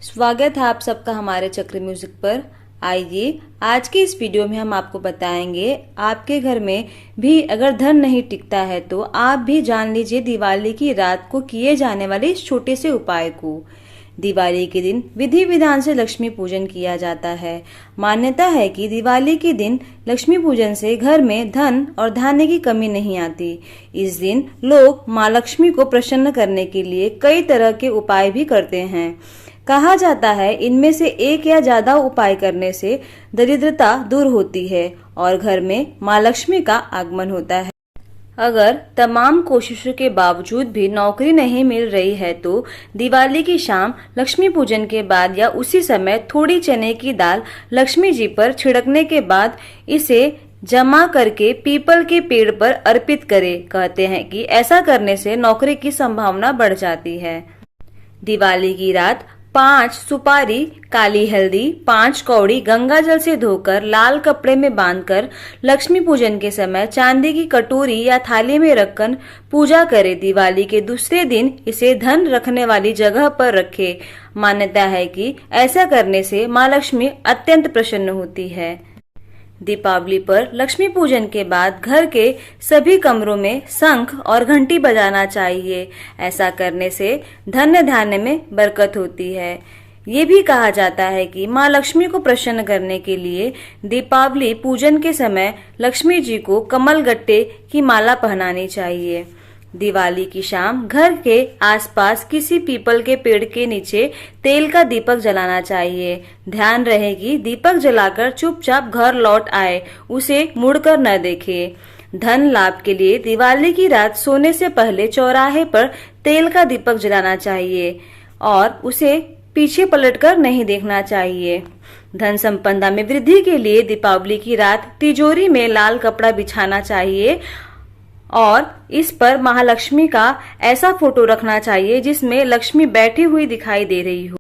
स्वागत है आप सबका हमारे चक्र म्यूजिक पर। आइए आज के इस वीडियो में हम आपको बताएंगे, आपके घर में भी अगर धन नहीं टिकता है तो आप भी जान लीजिए दिवाली की रात को किए जाने वाले इस छोटे से उपाय को। दिवाली के दिन विधि विधान से लक्ष्मी पूजन किया जाता है। मान्यता है कि दिवाली के दिन लक्ष्मी पूजन से घर में धन और धान्य की कमी नहीं आती। इस दिन लोग माँ लक्ष्मी को प्रसन्न करने के लिए कई तरह के उपाय भी करते हैं। कहा जाता है इनमें से एक या ज्यादा उपाय करने से दरिद्रता दूर होती है और घर में माँ लक्ष्मी का आगमन होता है। अगर तमाम कोशिशों के बावजूद भी नौकरी नहीं मिल रही है तो दिवाली की शाम लक्ष्मी पूजन के बाद या उसी समय थोड़ी चने की दाल लक्ष्मी जी पर छिड़कने के बाद इसे जमा करके पीपल के पेड़ पर अर्पित करें। कहते हैं कि ऐसा करने से नौकरी की संभावना बढ़ जाती है। दिवाली की रात 5 सुपारी, काली हल्दी, 5 कौड़ी गंगा जल से धोकर लाल कपड़े में बांधकर लक्ष्मी पूजन के समय चांदी की कटोरी या थाली में रखकर पूजा करें। दिवाली के दूसरे दिन इसे धन रखने वाली जगह पर रखें। मान्यता है कि ऐसा करने से माँ लक्ष्मी अत्यंत प्रसन्न होती है। दीपावली पर लक्ष्मी पूजन के बाद घर के सभी कमरों में शंख और घंटी बजाना चाहिए। ऐसा करने से धन धान्य में बरकत होती है। ये भी कहा जाता है कि माँ लक्ष्मी को प्रसन्न करने के लिए दीपावली पूजन के समय लक्ष्मी जी को कमल गट्टे की माला पहनानी चाहिए। दिवाली की शाम घर के आसपास किसी पीपल के पेड़ के नीचे तेल का दीपक जलाना चाहिए। ध्यान रहे कि दीपक जलाकर चुपचाप घर लौट आए, उसे मुड़कर न देखे। धन लाभ के लिए दिवाली की रात सोने से पहले चौराहे पर तेल का दीपक जलाना चाहिए और उसे पीछे पलटकर नहीं देखना चाहिए। धन संपदा में वृद्धि के लिए दीपावली की रात तिजोरी में लाल कपड़ा बिछाना चाहिए और इस पर महालक्ष्मी का ऐसा फोटो रखना चाहिए जिसमें लक्ष्मी बैठी हुई दिखाई दे रही हो।